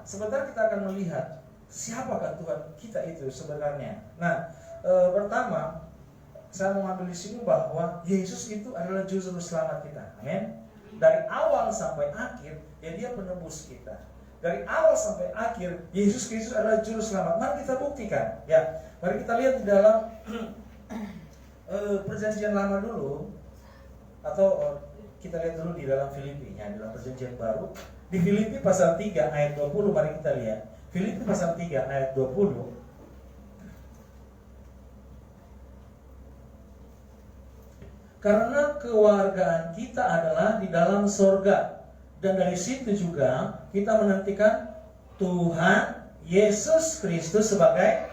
sebentar kita akan melihat siapakah Tuhan kita itu sebenarnya. Nah, pertama saya mau ambil di sini bahwa Yesus itu adalah juru selamat kita. Amin. Dari awal sampai akhir, ya dia penebus kita. Dari awal sampai akhir, Yesus Kristus adalah juru selamat. Mari kita buktikan. Ya, mari kita lihat di dalam perjanjian lama dulu, atau kita lihat dulu di dalam Filipi, ya, di dalam perjanjian baru. Di Filipi pasal 3 ayat 20, mari kita lihat. Filipi pasal 3 ayat 20. Karena kewargaan kita adalah di dalam sorga, dan dari situ juga kita menantikan Tuhan Yesus Kristus sebagai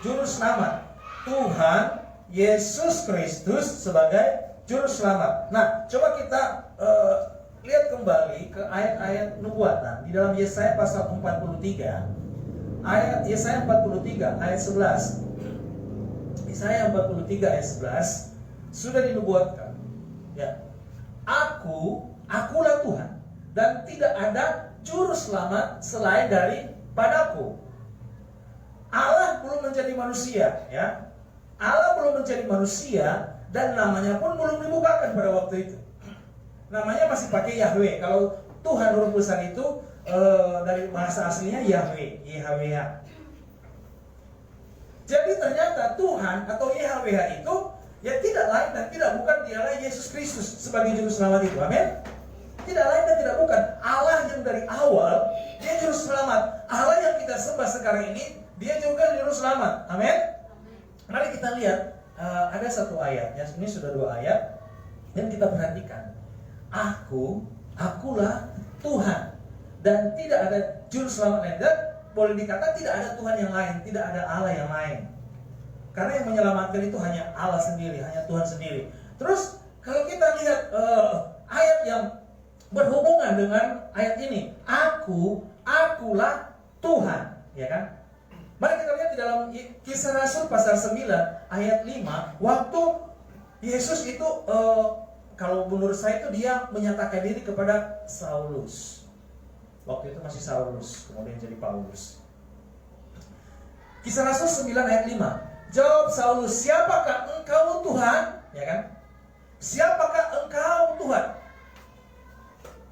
juru selamat. Tuhan Yesus Kristus sebagai juru selamat. Nah, coba kita lihat kembali ke ayat-ayat nubuatan di dalam Yesaya pasal 43. Yesaya 43 ayat 11. Yesaya 43 ayat 11 sudah dinubuatkan. Ya. Akulah Tuhan, dan tidak ada juru selamat selain daripadaku. Allah belum menjadi manusia, ya. Allah belum menjadi manusia, dan namanya pun belum dibukakan pada waktu itu. Namanya masih pakai Yahweh. Kalau Tuhan huruf besar itu dari bahasa aslinya Yahweh, YHWH. Jadi ternyata Tuhan atau YHWH itu ya tidak lain dan tidak bukan dialah Yesus Kristus sebagai juru selamat itu. Amin. Tidak lain dan tidak bukan Allah yang dari awal dia juru selamat. Allah yang kita sembah sekarang ini dia juga juru selamat. Amin. Mari kita lihat ada satu ayat. Ya, ini sudah 2 ayat yang kita perhatikan. Akulah Tuhan, dan tidak ada juru selamat lain. Dan boleh dikatakan tidak ada Tuhan yang lain, tidak ada Allah yang lain. Karena yang menyelamatkan itu hanya Allah sendiri, hanya Tuhan sendiri. Terus kalau kita lihat ayat yang berhubungan dengan ayat ini, akulah Tuhan, ya kan? Mari kita lihat di dalam Kisah Rasul pasal 9 ayat 5, waktu Yesus itu kalau menurut saya itu dia menyatakan diri kepada Saulus. Waktu itu masih Saulus, kemudian jadi Paulus. Kisah Rasul 9 ayat 5. Jawab Saulus, siapakah engkau Tuhan? Ya kan? Siapakah engkau Tuhan?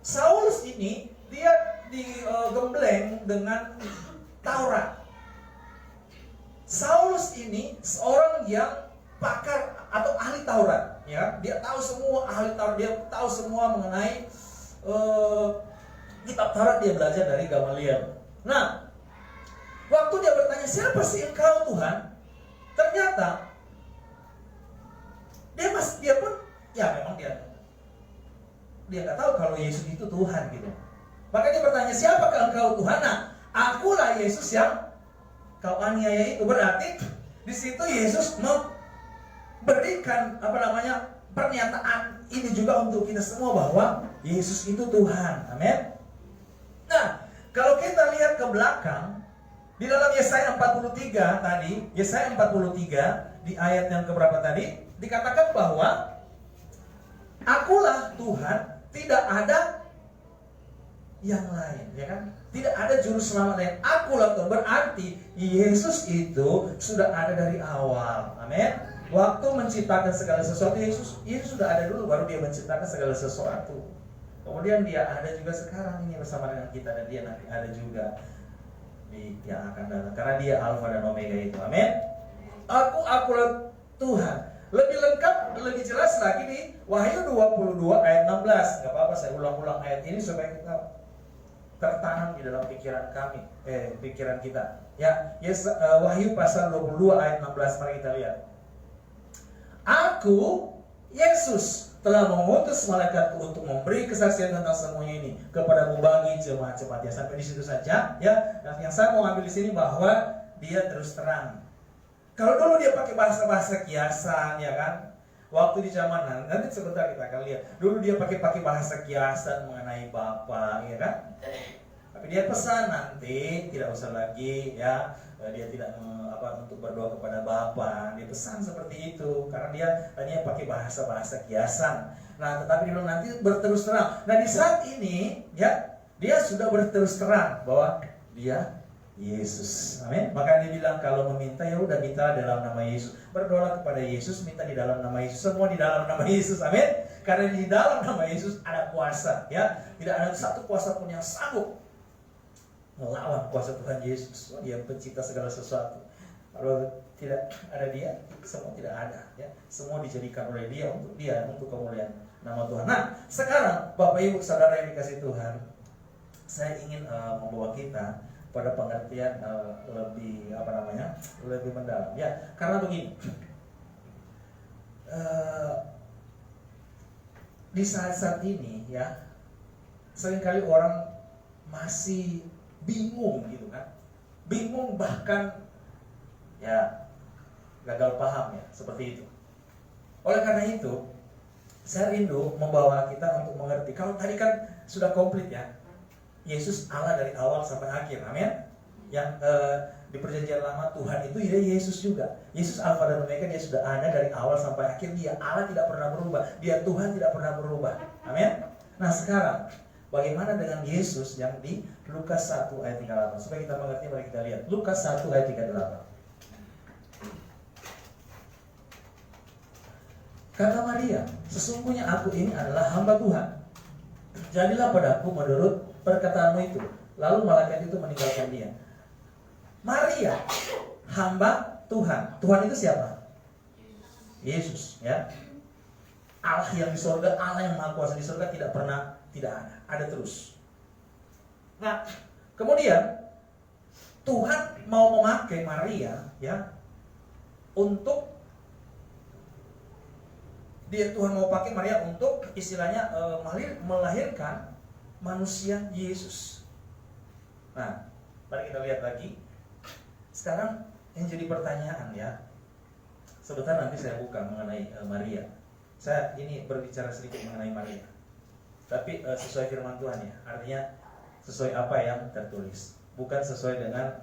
Saulus ini dia digembleng dengan Taurat. Saulus ini seorang yang pakar atau ahli Taurat, ya. Dia tahu semua ahli Taurat, dia tahu semua mengenai kitab Taurat, dia belajar dari Gamaliel. Nah, waktu dia bertanya, siapa sih engkau Tuhan? Ternyata dia pun ya memang dia nggak tahu kalau Yesus itu Tuhan gitu. Maka dia bertanya, siapakah engkau Tuhan? Nah, akulah Yesus yang kau aniaya itu. Berarti di situ Yesus memberikan pernyataan ini juga untuk kita semua bahwa Yesus itu Tuhan. Amin. Nah, kalau kita lihat ke belakang di dalam Yesaya 43 tadi, Yesaya 43 di ayat yang keberapa tadi dikatakan bahwa akulah Tuhan, tidak ada yang lain, ya kan? Tidak ada juru selamat lain. Akulah Tuhan, berarti Yesus itu sudah ada dari awal. Amin. Waktu menciptakan segala sesuatu, Yesus sudah ada dulu, baru dia menciptakan segala sesuatu. Kemudian dia ada juga sekarang ini bersama dengan kita, dan dia nanti ada juga yang akan datang, karena dia Alfa dan Omega itu. Amin. Akulah Tuhan. Lebih lengkap, lebih jelas lagi di Wahyu 22 ayat 16. Gak apa-apa saya ulang-ulang ayat ini supaya kita tertanam di dalam pikiran kita. Ya, Wahyu pasal 22 ayat 16, mari kita lihat. Aku, Yesus, telah mengutus malaikatku untuk memberi kesaksian tentang semuanya ini kepada bagi jemaat-jemaat. Ya, sampai di situ saja. Ya, dan yang saya mau ambil di sini bahwa dia terus terang. Kalau dulu dia pakai bahasa-bahasa kiasan, ya kan? Waktu di zaman nanti sebentar kita akan lihat. Dulu dia pakai bahasa kiasan mengenai Bapa, ya kan? Tapi dia pesan nanti tidak usah lagi, ya. Dia tidak untuk berdoa kepada Bapa. Dia pesan seperti itu karena dia tadinya pakai bahasa-bahasa kiasan. Nah, tetapi dia nanti berterus terang. Nah, di saat ini, ya, dia sudah berterus terang bahwa dia Yesus. Amin. Maka dia bilang kalau meminta ya udah minta dalam nama Yesus. Berdoa kepada Yesus, minta di dalam nama Yesus. Semua di dalam nama Yesus. Amin. Karena di dalam nama Yesus ada kuasa, ya. Tidak ada satu kuasa pun yang sanggup melawan kuasa Tuhan Yesus. Dia pencipta segala sesuatu. Kalau tidak ada dia, semua tidak ada, ya. Semua dijadikan oleh dia, untuk kemuliaan nama Tuhan. Nah, sekarang Bapak Ibu Saudara yang dikasihi Tuhan, saya ingin membawa kita pada pengertian lebih mendalam, ya. Karena begini, di saat-saat ini, ya, seringkali orang masih bingung gitu kan, bingung bahkan ya gagal paham, ya, seperti itu. Oleh karena itu, saya rindu membawa kita untuk mengerti. Kalau tadi kan sudah komplit, ya, Yesus Allah dari awal sampai akhir, amin. Yang di perjanjian lama Tuhan itu dia Yesus juga. Yesus Alfa dan Omega, dia sudah ada dari awal sampai akhir. Dia Allah, tidak pernah berubah. Dia Tuhan, tidak pernah berubah, amin. Nah, sekarang bagaimana dengan Yesus yang di Lukas 1 ayat 38? Supaya kita mengerti, mari kita lihat Lukas 1 ayat 38. Kata Maria, sesungguhnya aku ini adalah hamba Tuhan. Jadilah padaku menurut perkataanmu itu. Lalu malaikat itu meninggalkan dia. Maria, hamba Tuhan. Tuhan itu siapa? Yesus, ya. Allah yang di surga, Allah yang maha kuasa di surga tidak pernah tidak ada. Ada terus. Nah, kemudian Tuhan mau memakai Maria, ya, untuk Tuhan mau pakai Maria untuk istilahnya melahirkan manusia Yesus. Nah, mari kita lihat lagi. Sekarang yang jadi pertanyaan, ya, sebentar nanti saya buka mengenai Maria. Saya ini berbicara sedikit mengenai Maria, tapi sesuai firman Tuhan, ya. Artinya sesuai apa yang tertulis, bukan sesuai dengan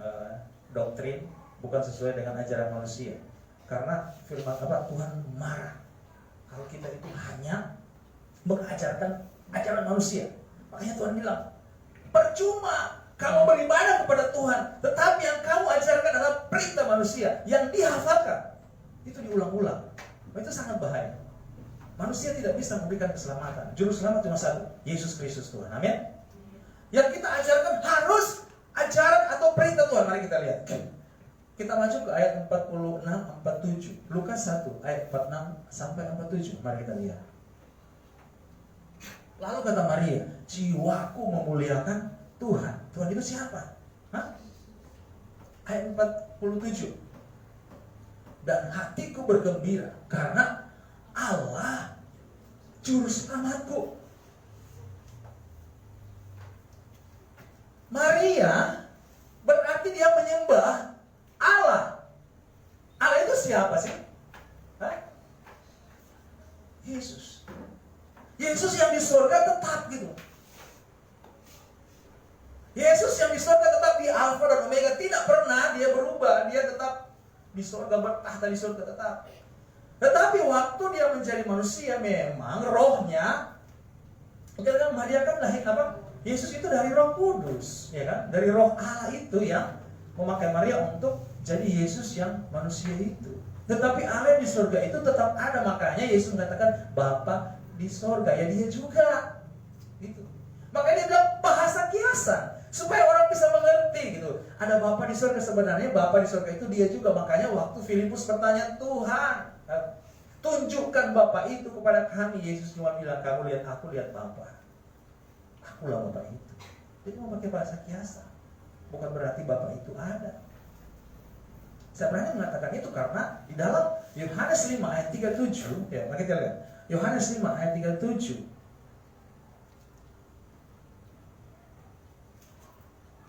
doktrin, bukan sesuai dengan ajaran manusia. Karena firman Tuhan marah kalau kita itu hanya mengajarkan ajaran manusia. Makanya Tuhan bilang, percuma kamu beribadah kepada Tuhan, tetapi yang kamu ajarkan adalah perintah manusia yang dihafalkan. Itu diulang-ulang. Itu sangat bahaya. Manusia tidak bisa memberikan keselamatan. Juru selamat cuma satu, Yesus Kristus Tuhan. Amin. Yang kita ajarkan harus ajaran atau perintah Tuhan. Mari kita lihat. Kita maju ke ayat 46-47. Lukas 1 ayat 46 sampai 47. Mari kita lihat. Lalu kata Maria, jiwaku memuliakan Tuhan. Tuhan itu siapa? Ayat 47. Dan hatiku bergembira karena Allah juru selamatku. Maria berarti dia menyembah Allah. Allah itu siapa sih? Yesus. Yesus yang di surga tetap gitu. Yesus yang di surga tetap, di Alfa dan Omega, tidak pernah dia berubah. Dia tetap di surga, bertahta di surga tetap. Tetapi waktu dia menjadi manusia, memang rohnya, kan Maria kan lahir apa? Yesus itu dari Roh Kudus, ya kan? Dari Roh Allah itu yang memakai Maria untuk jadi Yesus yang manusia itu. Tetapi Allah di surga itu tetap ada. Makanya Yesus mengatakan Bapa di surga, ya dia juga gitu. Makanya dia bilang bahasa kiasan supaya orang bisa mengerti gitu. Ada Bapa di surga, sebenarnya Bapa di surga itu dia juga. Makanya waktu Filipus bertanya, Tuhan, tunjukkan Bapa itu kepada kami. Yesus cuma bilang, kamu lihat aku, lihat Bapa. Akulah Bapa itu. Jadi memakai bahasa kiasan. Bukan berarti Bapa itu ada. Saya berani mengatakan itu karena di dalam Yohanes 5 ayat 37, ya, mari kita lihat. Yohanes 5 ayat 37.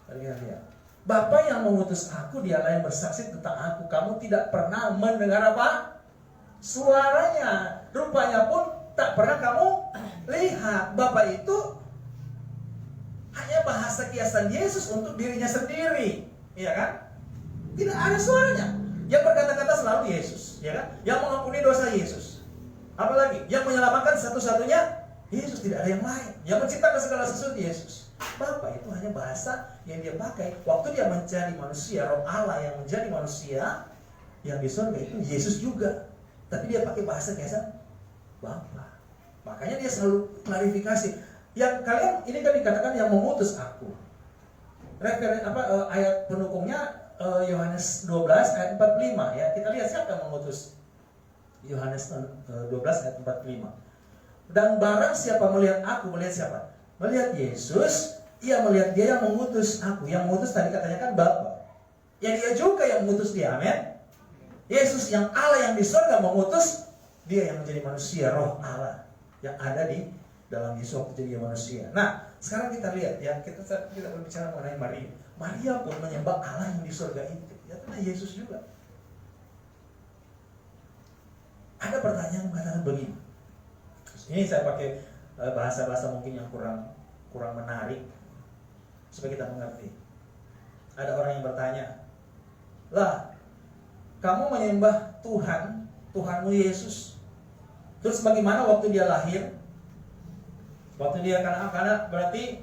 Mari kita lihat. Bapa yang mengutus aku, dialah yang bersaksi tentang aku. Kamu tidak pernah mendengar apa? Suaranya. Rupanya pun tak pernah kamu lihat. Bapa itu hanya bahasa kiasan Yesus untuk dirinya sendiri, iya kan? Tidak ada suaranya. Yang berkata-kata selalu Yesus, ya kan? Yang mengampuni dosa Yesus. Apalagi yang menyelamatkan satu-satunya Yesus, tidak ada yang lain. Yang menciptakan segala sesuatu Yesus. Bapa itu hanya bahasa yang dia pakai. Waktu dia menjadi manusia, roh Allah yang menjadi manusia, yang di surga itu Yesus juga. Tapi dia pakai bahasa biasa Bapa. Makanya dia selalu klarifikasi. Yang kalian ini kan dikatakan yang mengutus aku. Ayat pendukungnya Yohanes 12 ayat 45 ya. Kita lihat siapa yang mengutus. Yohanes 12 ayat 45. Dan barang siapa melihat aku, melihat siapa? Melihat Yesus, ia melihat dia yang mengutus aku. Yang mengutus tadi katanya kan Bapa. Ya dia juga yang mengutus dia, amin. Yesus yang Allah yang di surga mengutus dia yang menjadi manusia, roh Allah yang ada di dalam Yesus waktu jadi manusia. Nah, sekarang kita lihat ya, kita berbicara mengenai Maria. Maria pun menyembah Allah yang di surga itu. Ya, karena Yesus juga. Ada pertanyaan mengatakan begini. Ini saya pakai bahasa-bahasa mungkin yang kurang menarik supaya kita mengerti. Ada orang yang bertanya, lah, kamu menyembah Tuhan, Tuhanmu Yesus. Terus bagaimana waktu dia lahir? Waktu dia kanak-kanak, berarti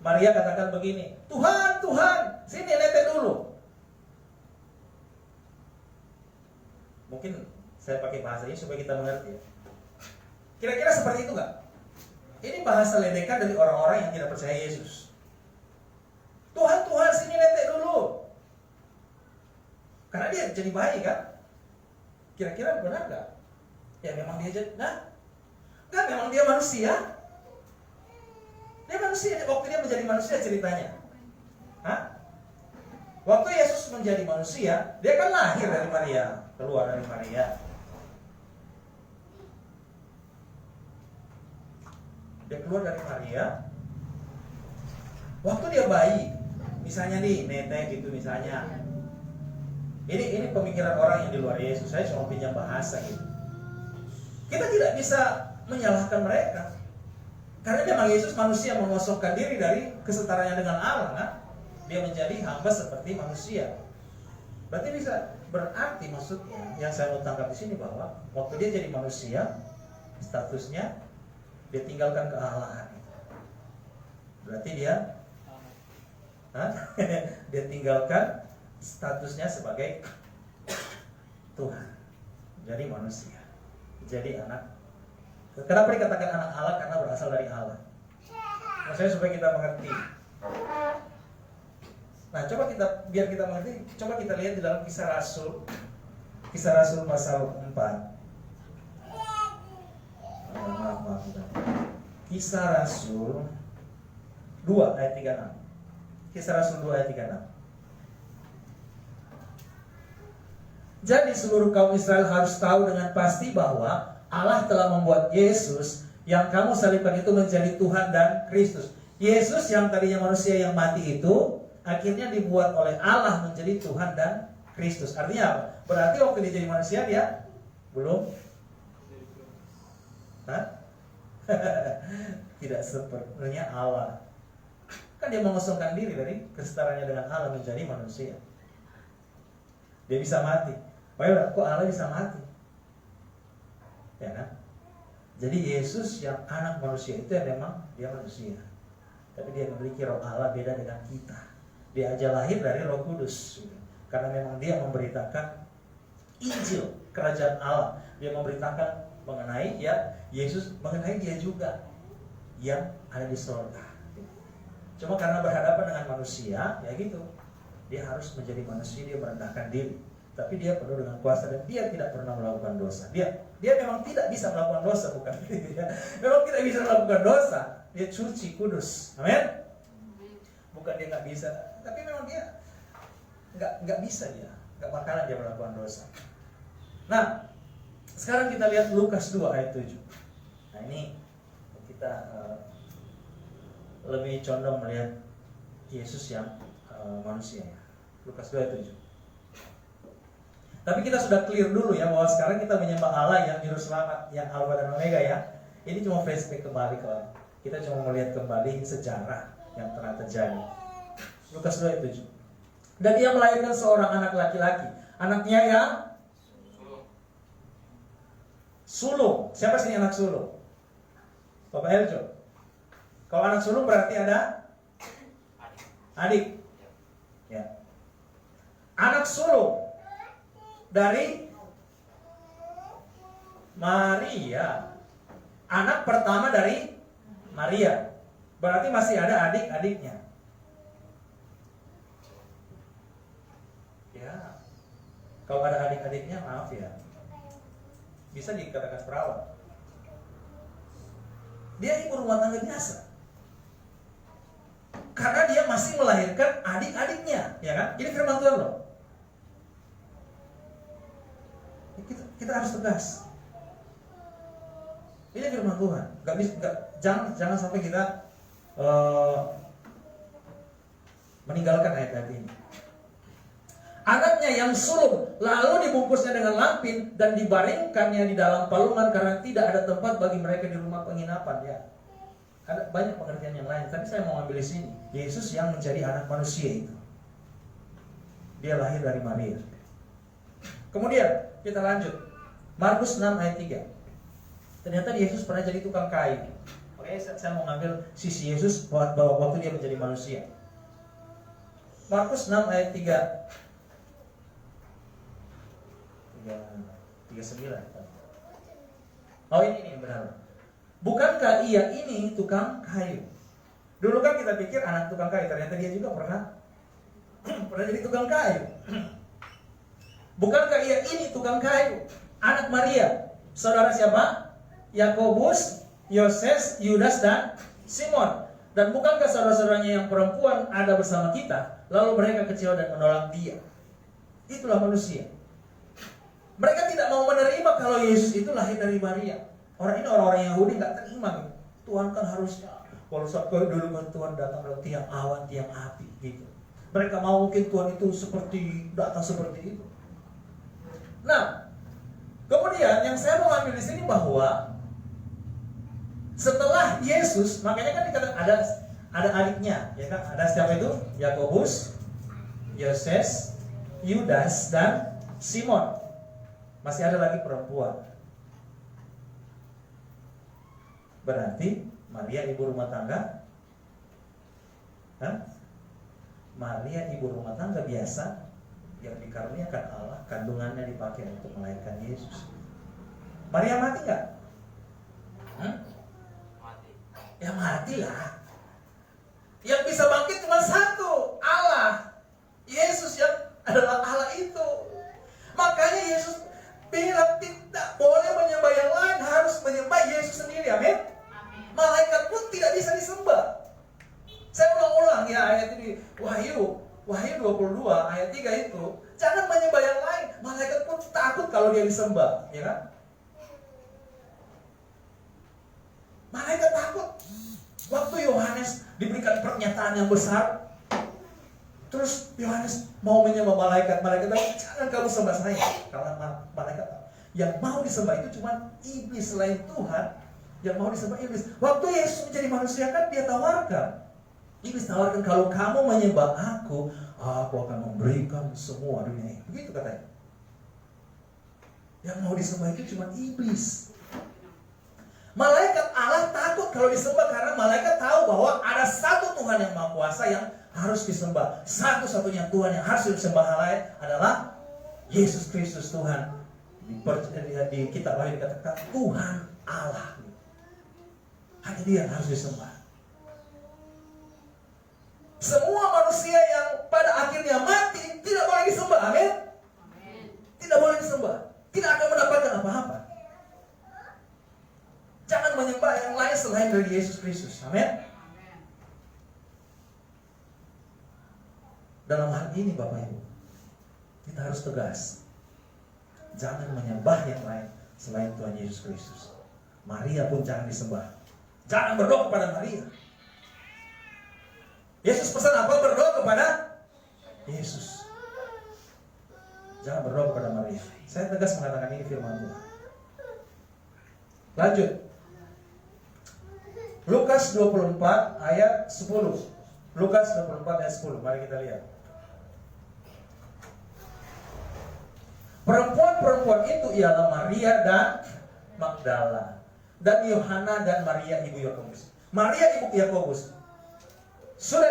Maria katakan begini, Tuhan, Tuhan, sini lihat dulu. Mungkin saya pakai bahasa ini supaya kita mengerti ya. Kira-kira seperti itu nggak? Ini bahasa ledekan dari orang-orang yang tidak percaya Yesus. Tuhan, Tuhan, sini lihat dulu. Karena dia jadi bayi kan? Kira-kira benar nggak? Ya memang dia jadi, nggak, memang dia manusia. Dia manusia, waktu dia menjadi manusia ceritanya. Waktu Yesus menjadi manusia, dia kan lahir dari Maria, keluar dari Maria. Dia keluar dari Maria. Waktu dia bayi, misalnya nih, netek gitu misalnya. Ini pemikiran orang yang di luar Yesus. Saya cuma pinjam bahasa gitu. Kita tidak bisa menyalahkan mereka. Karena memang Yesus manusia mengosongkan diri dari kesetaranya dengan Allah kan? Dia menjadi hamba seperti manusia. Berarti maksudnya yang saya mau tangkap di sini bahwa waktu dia jadi manusia, statusnya dia tinggalkan kealahan. Berarti dia dia tinggalkan statusnya sebagai Tuhan. Jadi manusia. Jadi anak. Kenapa dikatakan anak Allah? Karena berasal dari Allah. Maksudnya supaya kita mengerti. Nah, biar kita mengerti, coba kita lihat di dalam Kisah Rasul. Kisah Rasul pasal 4. Maaf. Kisah Rasul 2 ayat 36. Kisah Rasul 2 ayat 36. Jadi seluruh kaum Israel harus tahu dengan pasti bahwa Allah telah membuat Yesus yang kamu salibkan itu menjadi Tuhan dan Kristus. Yesus yang tadinya manusia yang mati itu akhirnya dibuat oleh Allah menjadi Tuhan dan Kristus. Artinya apa? Berarti waktu dia jadi manusia dia belum tidak sepenuhnya Allah. Kan dia mengosongkan diri dari kesetaranya dengan Allah menjadi manusia. Dia bisa mati. Kok Allah bisa mati? Ya kan? Jadi Yesus yang anak manusia itu yang memang dia manusia. Tapi dia memiliki roh Allah beda dengan kita. Dia aja lahir dari Roh Kudus. Karena memang dia memberitakan Injil kerajaan Allah. Dia memberitakan mengenai Yesus, mengenai dia juga yang ada di surga. Cuma karena berhadapan dengan manusia, ya gitu. Dia harus menjadi manusia, dia merendahkan diri. Tapi dia penuh dengan kuasa dan dia tidak pernah melakukan dosa. Dia memang tidak bisa melakukan dosa, bukan? Memang tidak bisa melakukan dosa. Dia suci, kudus. Amin. Bukan dia nggak bisa, tapi memang dia nggak bisa dia, nggak bakalan dia melakukan dosa. Nah, sekarang kita lihat Lukas 2 ayat 7. Nah ini kita lebih condong melihat Yesus yang manusia ya. Lukas 2 ayat 7. Tapi kita sudah clear dulu ya bahwa sekarang kita menyembah Allah yang juru selamat, yang Alfa dan Omega ya. Ini cuma flashback kembali kawan. Kita cuma melihat kembali sejarah yang pernah terjadi. Lukas 2 ayat 7. Dan ia melahirkan seorang anak laki-laki. Anaknya yang sulung. Siapa sih anak sulung? Bapak Eljo. Kalau anak sulung berarti ada adik. Ya. Anak sulung dari Maria. Anak pertama dari Maria. Berarti masih ada adik-adiknya. Ya. Kalau ada adik-adiknya, maaf ya. Bisa dikatakan perawan. Dia ibu rumah tangga biasa. Karena dia masih melahirkan adik-adiknya, ya kan? Ini firman Tuhan loh. Kita harus tegas. Ini firman Tuhan. Jangan sampai kita meninggalkan ayat-ayat ini. Anaknya yang sulung lalu dibungkusnya dengan lampin dan dibaringkannya di dalam palungan karena tidak ada tempat bagi mereka di rumah penginapan. Ya, ada banyak pengertian yang lain. Tapi saya mau ambil di sini. Yesus yang menjadi anak manusia itu, dia lahir dari Maria. Kemudian kita lanjut. Markus 6 ayat 3. Ternyata Yesus pernah jadi tukang kayu. Oke, saya mau ngambil sisi Yesus bahwa waktu dia menjadi manusia. Markus 6 ayat 39. Oh ini benar. Bukankah ia ini tukang kayu? Dulu kan kita pikir anak tukang kayu, ternyata dia juga pernah jadi tukang kayu. Bukankah ia ini tukang kayu? Anak Maria. Saudara siapa? Yakobus, Yoses, Yudas dan Simon. Dan bukankah saudara-saudaranya yang perempuan ada bersama kita? Lalu mereka kecewa dan menolak dia. Itulah manusia. Mereka tidak mau menerima kalau Yesus itu lahir dari Maria. Orang-orang Yahudi nggak terima. Tuhan kan harusnya, kalau dulu kan Tuhan datang dari tiang awan, tiang api gitu. Mereka mau mungkin Tuhan itu datang seperti itu. Nah, kemudian yang saya mau ambil di sini bahwa setelah Yesus, makanya kan dikatakan ada adiknya, ya kan? Ada siapa itu? Yakobus, Yoses, Yudas dan Simon. Masih ada lagi perempuan. Berarti Maria ibu rumah tangga. Maria ibu rumah tangga biasa yang dikaruniakan Allah, kandungannya dipakai untuk melahirkan Yesus. Maria mati nggak? Mati. Ya matilah. Yang bisa bangkit cuma satu, Allah. Yesus yang adalah Allah itu. Makanya Yesus bilang tidak boleh menyembah yang lain, harus menyembah Yesus sendiri. Amin. Malaikat pun tidak bisa disembah. Saya ulang-ulang ya ayat ini, Wahyu 22 ayat 3 itu, jangan menyembah yang lain. Malaikat pun takut kalau dia disembah, ya kan? Malaikat takut. Waktu Yohanes diberikan pernyataan yang besar, terus Yohanes mau menyembah malaikat bilang, jangan kamu sembah saya. Karena malaikat yang mau disembah itu cuma iblis, selain Tuhan yang mau disembah iblis. Waktu Yesus menjadi manusia kan dia tawarkan. Iblis tawarkan, kalau kamu menyembah aku akan memberikan semua dunia ini. Begitu katanya. Yang mau disembah itu cuma iblis. Malaikat Allah takut kalau disembah karena malaikat tahu bahwa ada satu Tuhan yang Maha Kuasa yang harus disembah. Satu-satunya Tuhan yang harus disembah adalah Yesus Kristus Tuhan. Di kitab Wahyu dikatakan Tuhan Allah. Hanya dia yang harus disembah. Semua manusia yang pada akhirnya mati tidak boleh disembah. Amin. Tidak boleh disembah. Tidak akan mendapatkan apa-apa. Jangan menyembah yang lain selain dari Yesus Kristus. Amin. Dalam hal ini Bapak Ibu, kita harus tegas. Jangan menyembah yang lain selain Tuhan Yesus Kristus. Maria pun jangan disembah. Jangan berdoa kepada Maria. Yesus pesan apa? Berdoa kepada Yesus. Jangan berdoa kepada Maria. Saya tegas mengatakan ini firman Tuhan. Lanjut. Lukas 24 ayat 10. Lukas 24 ayat 10. Mari kita lihat. Perempuan-perempuan itu ialah Maria dan Magdala, dan Yohana dan Maria ibu Yakobus. Maria ibu Yakobus. Sudah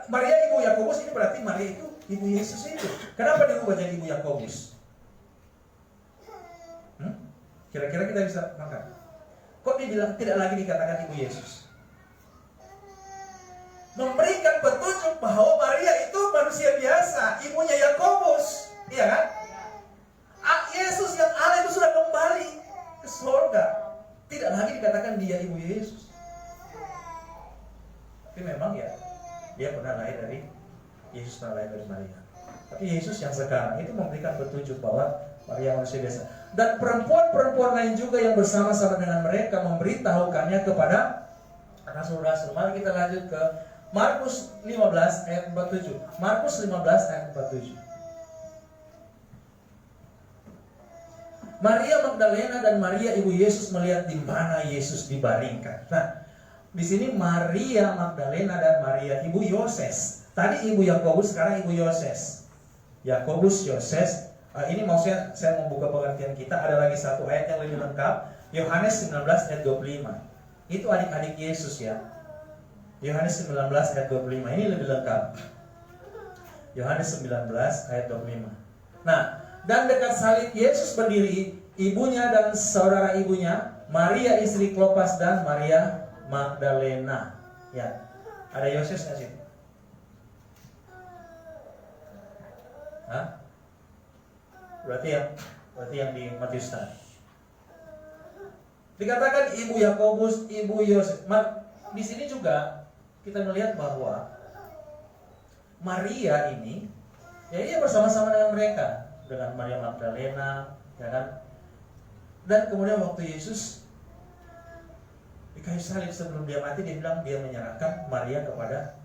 Maria ibu Yakobus ini berarti Maria itu ibu Yesus itu. Kenapa dirubah jadi ibu Yakobus? Kira-kira kita bisa makan. Kok dibilang tidak lagi dikatakan ibu Yesus? Memberikan petunjuk bahwa Maria itu manusia biasa, ibunya Yakobus, iya kan? Yesus yang Allah itu sudah kembali ke surga, tidak lagi dikatakan dia ibu Yesus. Tapi memang ya, dia pernah lahir dari Yesus, pernah lahir dari Maria. Tapi Yesus yang sekarang itu memberikan petunjuk bahwa Maria manusia biasa. Dan perempuan-perempuan lain juga yang bersama-sama dengan mereka memberitahukannya kepada rasul-rasul. Mari kita lanjut ke Markus 15 ayat 47. Markus 15 ayat 47. Maria Magdalena dan Maria ibu Yesus melihat di mana Yesus dibaringkan. Nah, di sini Maria Magdalena dan Maria ibu Yoses. Tadi ibu Yakobus, sekarang ibu Yoses. Yakobus, Yoses. Ini maksudnya saya membuka pengertian kita. Ada lagi satu ayat yang lebih lengkap. Yohanes 19 ayat 25. Itu adik-adik Yesus ya. Yohanes 19 ayat 25. Ini lebih lengkap. Yohanes 19 ayat 25. Nah, dan dekat salib Yesus berdiri ibunya dan saudara ibunya, Maria istri Klopas dan Maria Magdalena. Ya. Ada Yoses nggak sih? Hah? Berarti yang di Matius tadi. Dikatakan ibu Yakobus, ibu Yoses. Di sini juga kita melihat bahwa Maria ini, ya ia bersama-sama dengan mereka, dengan Maria Magdalena, ya kan? Dan kemudian waktu Yesus di kayu salib sebelum dia mati, dia bilang dia menyerahkan Maria kepada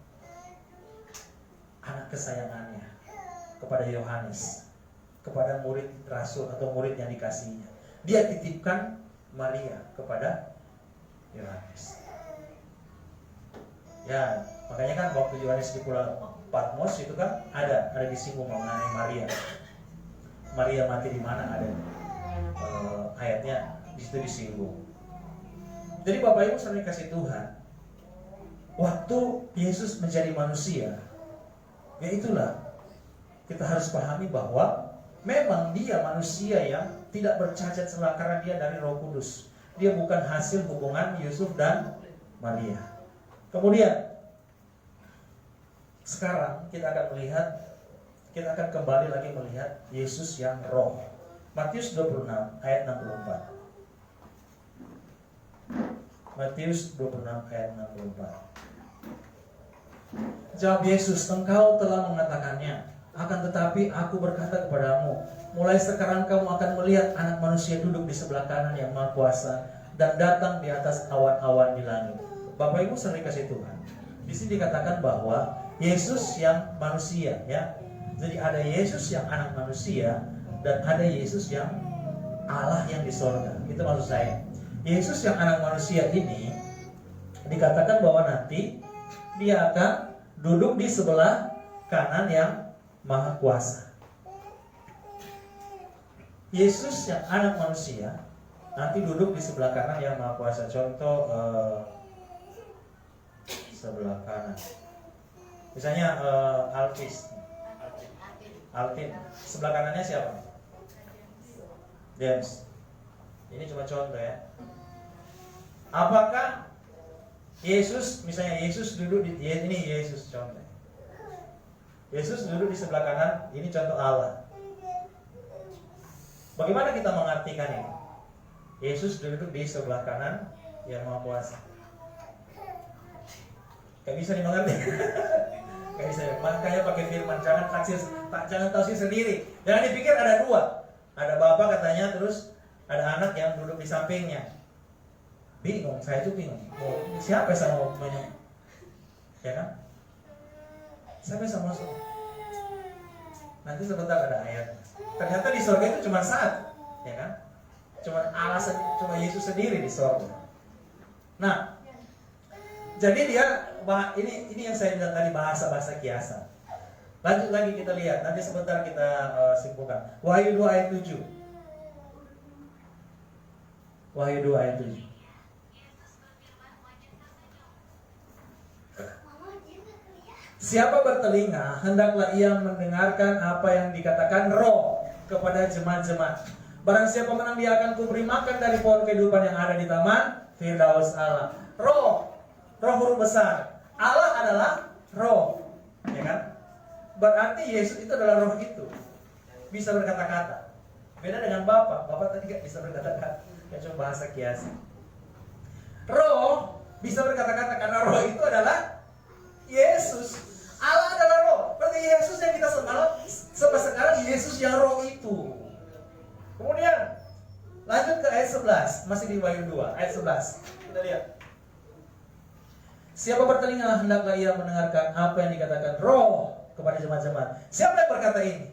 anak kesayangannya, kepada Yohanes, kepada murid rasul atau murid yang dikasihinya. Dia titipkan Maria kepada Yohanes. Ya, makanya kan waktu Yohanes di Pulau Patmos itu kan ada disinggung mengenai Maria. Maria mati di mana ada ayatnya di situ disinggung. Jadi Bapak Ibu sering kasih Tuhan, waktu Yesus menjadi manusia, ya itulah kita harus pahami bahwa memang dia manusia yang tidak bercacat celah karena dia dari Roh Kudus. Dia bukan hasil hubungan Yusuf dan Maria. Kemudian sekarang kita akan kembali lagi melihat Yesus yang roh. Matius 26 ayat 64. Matius 26 ayat 64. Jawab Yesus, engkau telah mengatakannya, akan tetapi aku berkata kepadamu, mulai sekarang kamu akan melihat anak manusia duduk di sebelah kanan yang Maha Kuasa dan datang di atas awan-awan di langit. Bapak Ibu sering kasih Tuhan. Di sini dikatakan bahwa Yesus yang manusia, ya. Jadi ada Yesus yang anak manusia dan ada Yesus yang Allah yang di sorga. Itu maksud saya. Yesus yang anak manusia ini dikatakan bahwa nanti dia akan duduk di sebelah kanan yang Maha Kuasa. Yesus yang anak manusia nanti duduk di sebelah kanan yang Maha Kuasa. Contoh sebelah kanan. Misalnya Alvin. Sebelah kanannya siapa? James. Ini cuma contoh ya. Apakah Yesus, misalnya Yesus duduk di ini Yesus contoh. Yesus duduk di sebelah kanan, ini contoh Allah. Bagaimana kita mengartikan ini? Yesus duduk di sebelah kanan yang Maha Kuasa. Gak bisa dimengerti. Gak bisa. Makanya pakai firman, jangan tafsir sendiri. Jangan dipikir ada dua. Ada Bapa katanya, terus ada anak yang duduk di sampingnya. Bingung, saya tuh bingung. Siapa yang sama banyak? Ya kan? Siapa yang sama? Nanti sebentar ada ayat. Ternyata di surga itu cuma satu, ya kan? Cuma Yesus sendiri di surga. Nah, jadi dia ini yang saya bilang tadi bahasa kiasan. Lanjut lagi kita lihat, nanti sebentar kita simpulkan. Wahyu 2 ayat 7. Wahyu 2 ayat 7. Siapa bertelinga, hendaklah ia mendengarkan apa yang dikatakan Roh kepada jemaat-jemaat. Barang siapa menang, dia akan kuberi makan dari pohon kehidupan yang ada di taman Firdaus Allah. Roh, roh huruf besar. Allah adalah roh, ya kan? Berarti Yesus itu adalah roh itu. Bisa berkata-kata. Beda dengan Bapa. Bapa tadi gak bisa berkata-kata. Ya cuma bahasa kiasi. Roh bisa berkata-kata karena roh itu adalah Yesus. Allah adalah roh. Berarti Yesus yang kita sembah sampai sekarang Yesus yang roh itu. Kemudian lanjut ke ayat 11. Masih di Wahyu 2 ayat 11. Kita lihat. Siapa bertelinga, hendaklah ia mendengarkan apa yang dikatakan Roh kepada jemaat-jemaat. Siapa yang berkata ini?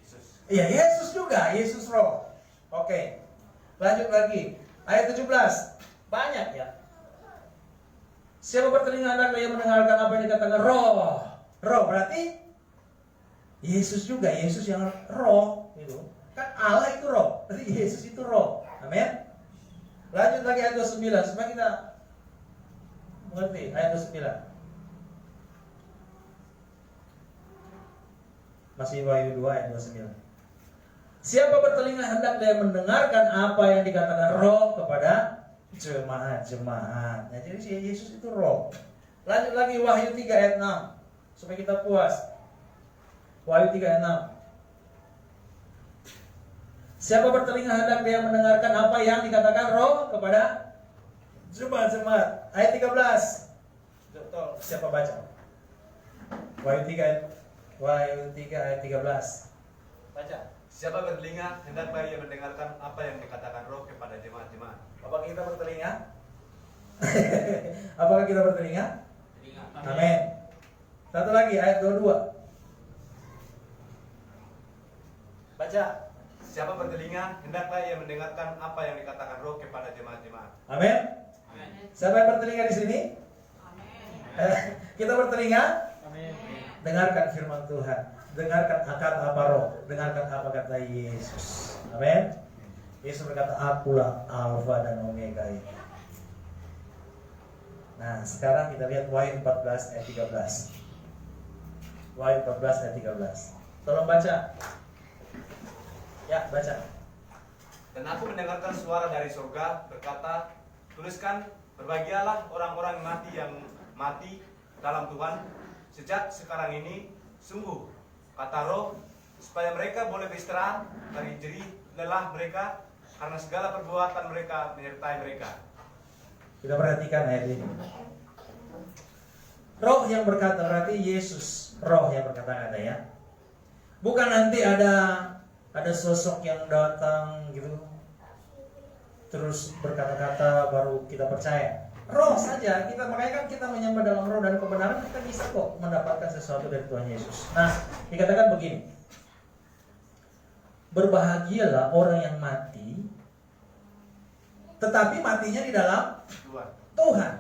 Yesus. Iya, Yesus juga, Yesus roh. Oke. Lanjut lagi. Ayat 17. Banyak ya. Siapa bertelinga, hendaklah ia mendengarkan apa yang dikatakan Roh. Roh berarti Yesus juga, Yesus yang roh gitu. Kan Allah itu roh, berarti Yesus itu roh. Amin. Lanjut lagi ayat 29 supaya kita mengerti ayat 29. Masih Wahyu 2 ayat 29. Siapa bertelinga hendaklah mendengarkan apa yang dikatakan Roh kepada jemaat-jemaat. Nah, jadi si Yesus itu roh. Lanjut lagi Wahyu 3 ayat 6 supaya kita puas. Wahyu 3 ayat 6. Siapa bertelinga hendak dia mendengarkan apa yang dikatakan Roh kepada jemaat-jemaat. Ayat 13. Betul, siapa baca? Wahyu 3 ayat 13. Baca. Siapa bertelinga, hendaklah ia mendengarkan apa yang dikatakan Roh kepada jemaat-jemaat. Apakah kita bertelinga? Apakah kita bertelinga? Amin. Satu lagi ayat 22. Baca. Siapa bertelinga, hendaklah ia mendengarkan apa yang dikatakan Roh kepada jemaat-jemaat. Amin. Siapa yang bertelinga di sini? Amin. Kita bertelinga? Amin. Dengarkan firman Tuhan. Dengarkan kata apa Roh. Dengarkan apa kata Yesus. Amin. Yesus berkata, akulah Alfa dan Omega ini. Nah, sekarang kita lihat Wahyu 14 ayat 13. Wahyu 14 ayat 13. Tolong baca. Ya, baca. Dan aku mendengarkan suara dari surga berkata, tuliskan, berbahagialah orang-orang mati yang mati dalam Tuhan sejak sekarang ini, sungguh, kata Roh, supaya mereka boleh beristirahat dari jerih lelah mereka, karena segala perbuatan mereka menyertai mereka. Kita perhatikan ayat ini. Roh yang berkata, berarti Yesus, roh yang berkata-kata ya. Bukan nanti ada sosok yang datang gitu, terus berkata-kata baru kita percaya. Roh saja, makanya kan kita menyembah dalam roh dan kebenaran, kita bisa kok mendapatkan sesuatu dari Tuhan Yesus. Nah, dikatakan begini. Berbahagialah orang yang mati, tetapi matinya di dalam Tuhan.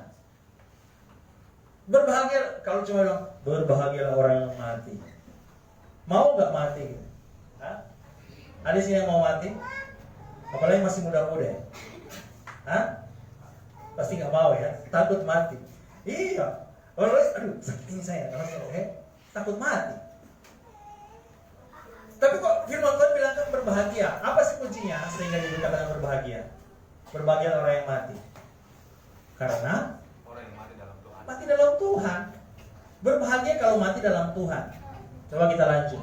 Berbahagia, kalau cuma bilang berbahagialah orang yang mati, mau nggak mati? Hah? Ada sih yang mau mati? Apalagi masih muda-muda ya? Hah? Pasti nggak mau ya, takut mati. Iya, aduh sakit ini saya, takut mati. Tapi kok firman Tuhan bilang kan berbahagia. Apa sih kuncinya sehingga dikatakan berbahagia? Berbahagia orang yang mati. Karena orang yang mati dalam Tuhan. Mati dalam Tuhan. Berbahagia kalau mati dalam Tuhan. Coba kita lanjut.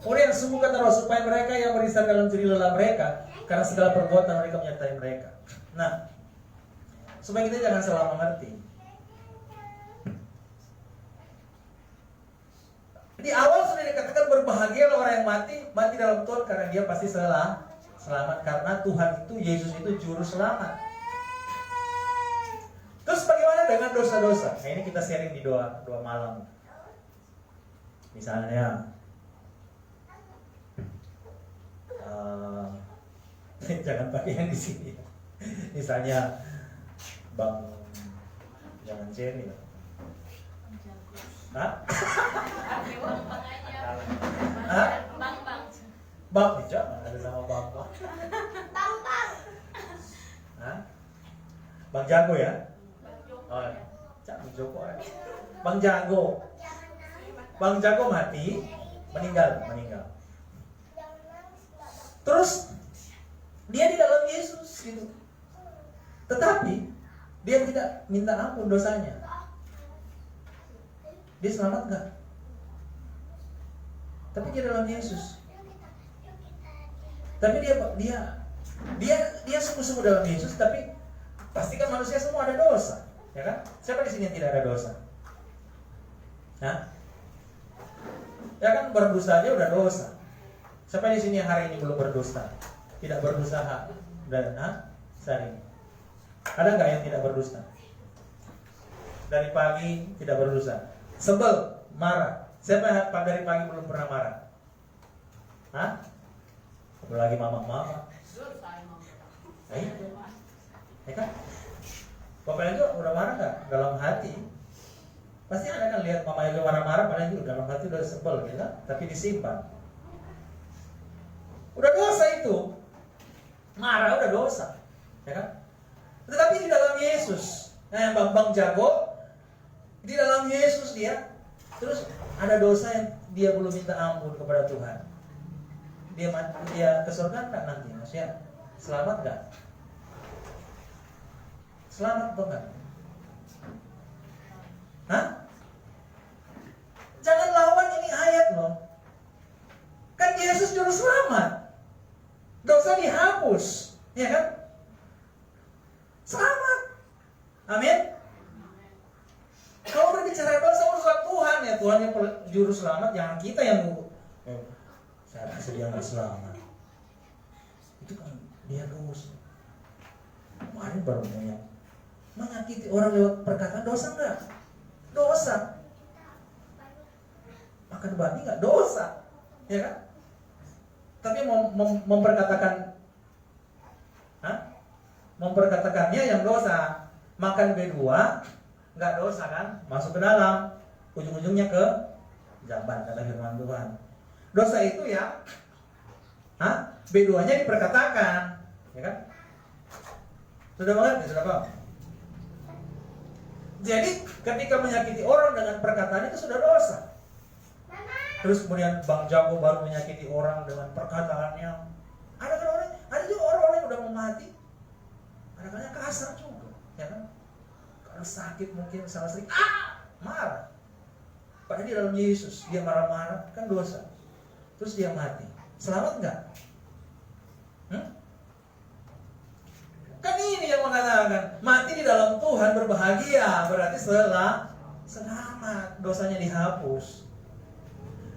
Kemudian sungguh kata Roh, supaya mereka yang beristirahat dalam jerih lelah mereka, karena segala perbuatan mereka menyertai mereka. Nah, supaya kita jangan salah mengerti. Di awal sudah dikatakan berbahagia orang yang mati dalam Tuhan, karena dia pasti selamat, karena Tuhan itu, Yesus itu juru selamat. Terus bagaimana dengan dosa-dosa? Nah, ini kita sharing di doa malam. Misalnya jangan pakai yang di sini. Misalnya jangan Jenny. Hah? Hah? Bang, jangan ada sama Bang. Tahu. Hah? Bang Jago ya? Oh, Cak Joko ya. Bang Jago. Bang Jago mati, meninggal. Terus dia di dalam Yesus gitu. Tetapi dia tidak minta ampun dosanya. Dia selamat nggak? Tapi dia dalam Yesus. Tapi dia sungguh-sungguh dalam Yesus, tapi pasti kan manusia semua ada dosa, ya kan? Siapa di sini yang tidak ada dosa? Hah? Ya kan, berdosa aja udah dosa. Siapa di sini yang hari ini belum berdusta? Tidak berdosa dan sehari. Ada nggak yang tidak berdusta? Dari pagi tidak berdosa. Sebel, marah. Siapa yang dari pagi belum pernah marah? Hah? Apalagi mama. Ya kan? Bapaknya juga udah marah nggak? Dalam hati. Pasti ada kan lihat mamanya itu marah-marah, padahal itu dalam hati udah sebel gitu kan? Tapi disimpan. Udah dosa itu. Marah udah dosa. Ya kan? Tetapi di dalam Yesus, yang Bang Jago, di dalam Yesus dia, terus ada dosa yang dia belum minta ampun kepada Tuhan. Dia ke surga enggak nanti? Maksudnya selamat enggak? Selamat atau enggak? Hah? Jangan lawan ini ayat loh. Kan Yesus juru selamat. Dosa dihapus, ya kan? Selamat. Amin. Kalau berbicara dosa urusan Tuhan, ya Tuhan yang juru selamat, jangan kita yang saya rasa dia nggak selamat. Itu kan dia dosa. Kemarin baru menyakiti orang lewat perkataan, dosa nggak? Dosa. Makan babi nggak? Dosa, ya kan? Tapi memperkatakan, memperkatakannya yang dosa. Makan B2 nggak dosa kan? Masuk ke dalam, ujung-ujungnya ke jamban, kata firman Tuhan. Dosa itu ya, B2-nya diperkatakan, ya kan? Sudah banget, sudah paham? Jadi ketika menyakiti orang dengan perkataan itu sudah dosa. Terus kemudian Bang Jago baru menyakiti orang dengan perkataannya. Ada juga orang-orang yang udah mau mati, kadang-kadang kasar juga, ya kan? Karena sakit mungkin salah sedikit, marah. Padahal di dalam Yesus dia marah-marah kan dosa. Terus dia mati, selamat nggak? Kan ini yang mengatakan mati di dalam Tuhan berbahagia, berarti selamat, dosanya dihapus.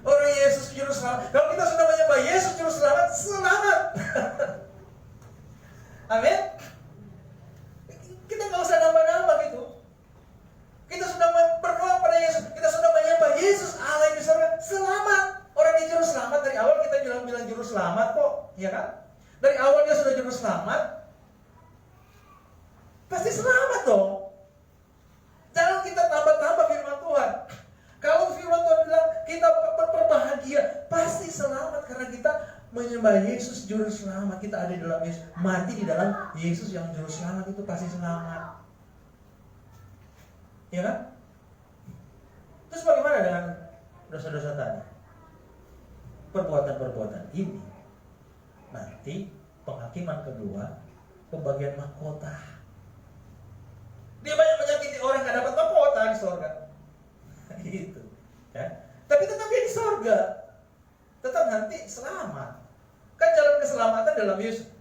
Orang Yesus juru selamat. Kalau kita sudah menyembah Yesus juru selamat, selamat. Amin. Kita nggak usah nambah-nambah gitu. Kita sudah berdoa pada Yesus, kita sudah menyembah Yesus Allah yang di surga, selamat. Orang dia juru selamat dari awal, kita bilang juru selamat kok, ya kan? Dari awal dia sudah juru selamat, pasti selamat dong. Jangan kita tambah-tambah firman Tuhan. Kalau firman Tuhan bilang kita berbahagia, pasti selamat karena kita menyembah Yesus juru selamat. Kita ada di dalam Yesus, mati di dalam Yesus yang juru selamat, itu pasti selamat. Ya kan? Terus bagaimana dengan dosa-dosa tadi? Perbuatan-perbuatan ini nanti penghakiman kedua, pembagian mahkota. Dia banyak menyakiti orang yang gak dapat mahkota di surga. Gitu, ya. Tapi tetap dia di surga, tetap nanti selamat. Kan jalan keselamatan dalam Yesus.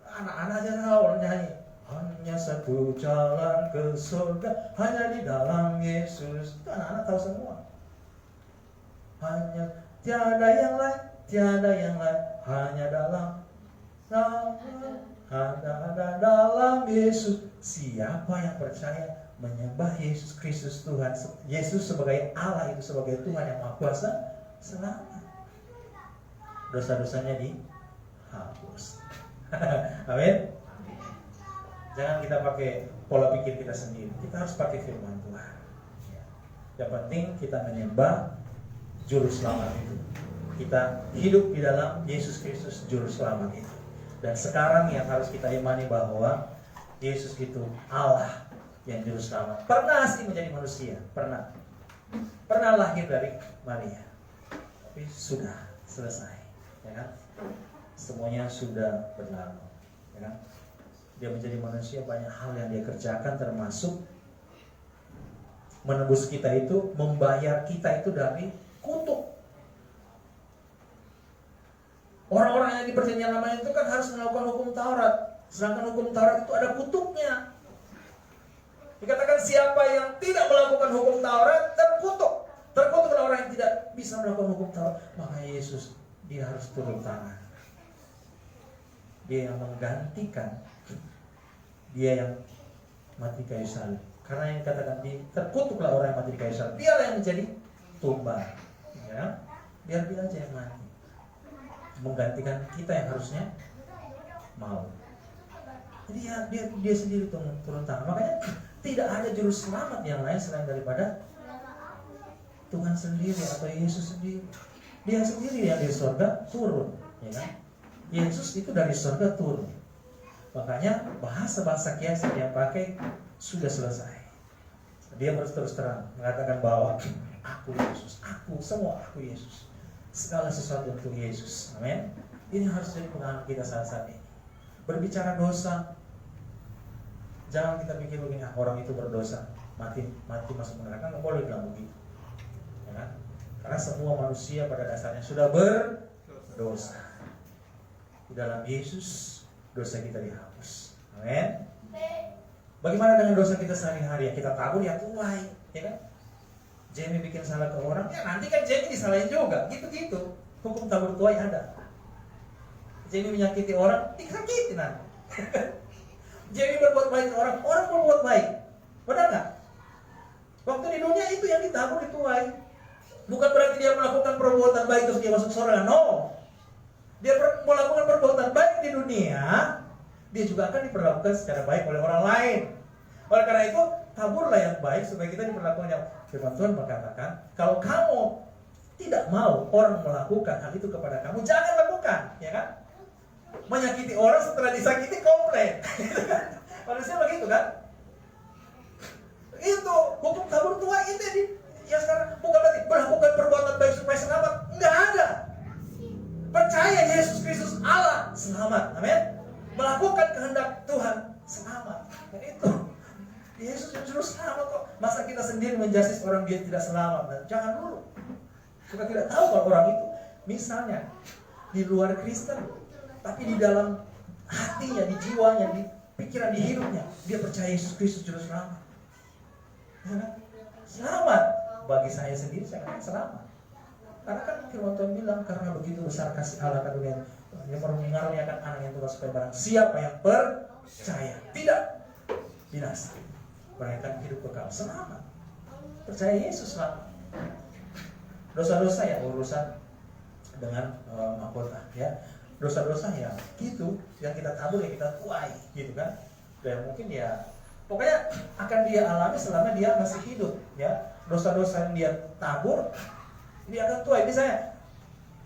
Anak-anak aja tahu nyanyi. Hanya satu jalan ke surga, hanya di dalam Yesus. Itu anak-anak tahu semua. Hanya tiada yang lain, hanya dalam Yesus. Siapa yang percaya menyembah Yesus Kristus Tuhan, Yesus sebagai Allah, itu sebagai Tuhan yang Maha Kuasa, selamat. Dosa-dosanya dihapus. Amin. Jangan kita pakai pola pikir kita sendiri. Kita harus pakai firman Tuhan. Yang penting kita menyembah Juru Selamat itu. Kita hidup di dalam Yesus Kristus Juru Selamat itu. Dan sekarang yang harus kita imani bahwa Yesus itu Allah yang Juru Selamat. Pernah sih menjadi manusia, pernah. pernah lahir dari Maria, tapi sudah selesai, ya kan? Semuanya sudah berlalu, ya kan? Dia menjadi manusia, banyak hal yang dia kerjakan, termasuk menebus kita itu, membayar kita itu dari kutuk. Orang-orang yang di perjanjian lama itu kan harus melakukan hukum Taurat, sedangkan hukum Taurat itu ada kutuknya. Dikatakan siapa yang tidak melakukan hukum Taurat terkutuk. Terkutuklah orang yang tidak bisa melakukan hukum Taurat. Maka Yesus, dia harus turun tangan. Dia yang menggantikan, dia yang mati kayu salib. Karena yang dikatakan terkutuklah orang yang mati di kayu salib. Dialah yang menjadi tumbal, ya? Biar dia aja yang mati, menggantikan kita yang harusnya mau. Jadi ya, dia sendiri turun tangan. Makanya tidak ada juru selamat yang lain selain daripada Tuhan sendiri atau Yesus sendiri. Dia sendiri yang dari surga turun, ya kan? Yesus itu dari surga turun. Makanya bahasa-bahasa kiasan yang pakai sudah selesai. Dia terus terang mengatakan bahwa aku Yesus, aku semua aku Yesus. Segala sesuatu untuk Yesus. Amin. Ini harus jadi pengalaman kita saat-saat ini. Berbicara dosa, jangan kita pikir begini, orang itu berdosa, mati masuk neraka, nggak boleh bilang begitu, ya kan? Karena semua manusia pada dasarnya sudah berdosa. Di dalam Yesus dosa kita dihapus. Amin. Bagaimana dengan dosa kita sehari-hari? Kita tabur, ya tuai, ya kan? Jamie bikin salah ke orang, ya nanti kan Jamie disalahin juga, gitu-gitu. Hukum tabur tuai ada. Jamie menyakiti orang, disakiti nanti. Jamie berbuat baik ke orang berbuat baik. Benar nggak? Waktu di dunia itu yang ditabur dituai. Bukan berarti dia melakukan perbuatan baik terus dia masuk surga. No. Dia melakukan perbuatan baik di dunia, dia juga akan diperlakukan secara baik oleh orang lain. Oleh karena itu, taburlah yang baik supaya kita diperlakukan yang firman Tuhan mengatakan, kalau kamu tidak mau orang melakukan hal itu kepada kamu, jangan lakukan, ya kan? Menyakiti orang setelah disakiti komplain. Manusia begitu kan? Itu hukum tabur tua itu ya sekarang bukan berarti melakukan perbuatan baik supaya selamat. Enggak ada. Percaya Yesus Kristus Allah selamat. Amin. Melakukan kehendak Tuhan selamat. Dan itu Yesus yang juru selamat kok. Masa kita sendiri menjudge orang dia tidak selamat? Dan jangan dulu. Kita tidak tahu kalau orang itu misalnya di luar Kristen, tapi di dalam hatinya, di jiwanya, di pikiran, di hidupnya, dia percaya Yesus Kristus juru selamat. Ya kan? Selamat. Bagi saya sendiri, saya katakan selamat. Karena kan firman Tuhan bilang, karena begitu besar kasih Allah ke dunia, dia mengaruniakan anak yang tunggal supaya barang siapa yang percaya tidak binasa, melainkan hidup kekal. Selamat. Percaya Yesus selamat. Dosa-dosa ya urusan dengan mahkota, ya. Dosa-dosa ya gitu, yang kita tabur ya kita tuai, gitu kan? Dan mungkin ya pokoknya akan dia alami selama dia masih hidup, ya. Dosa-dosa yang dia tabur dia akan tuai. Misalnya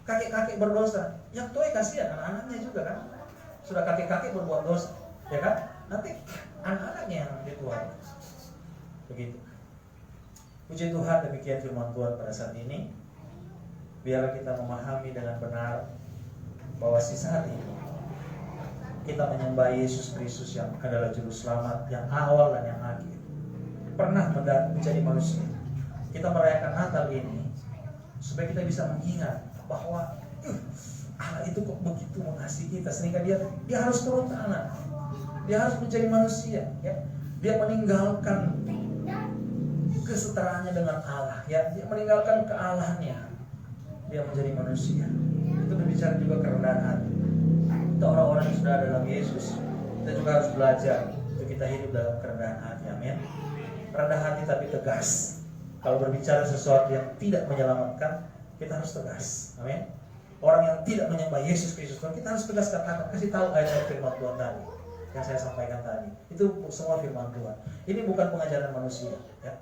kakek-kakek berdosa, yang tuai kasihan anak-anaknya juga kan. Sudah kakek-kakek berbuat dosa, ya kan? Nanti anak-anaknya yang dituai. Begitu. Puji Tuhan, demikian firman Tuhan pada saat ini. Biarlah kita memahami dengan benar bahwa saat ini kita menyembah Yesus Kristus yang adalah juru selamat, yang awal dan yang akhir, pernah menjadi manusia. Kita merayakan Natal ini supaya kita bisa mengingat bahwa Allah itu kok begitu mengasihi kita, sehingga dia harus turun tangan, dia harus menjadi manusia, ya. Dia meninggalkan kesetaraannya dengan Allah, ya. Dia meninggalkan kealahannya, dia menjadi manusia. Itu berbicara juga kerendahan hati. Kita orang-orang yang sudah ada dalam Yesus, kita juga harus belajar untuk kita hidup dalam kerendahan hati. Amin. Rendah hati tapi tegas. Kalau berbicara sesuatu yang tidak menyelamatkan, kita harus tegas. Amin. Orang yang tidak menyembah Yesus Kristus, kita harus tegas katakan, kasih tahu ayat firman Tuhan tadi yang saya sampaikan tadi. Itu semua firman Tuhan. Ini bukan pengajaran manusia, ya.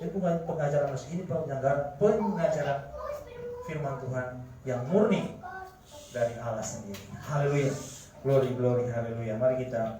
Ini bukan pengajaran manusia, ini pengajaran firman Tuhan yang murni dari Allah sendiri. Haleluya. Glory, glory, haleluya. Mari kita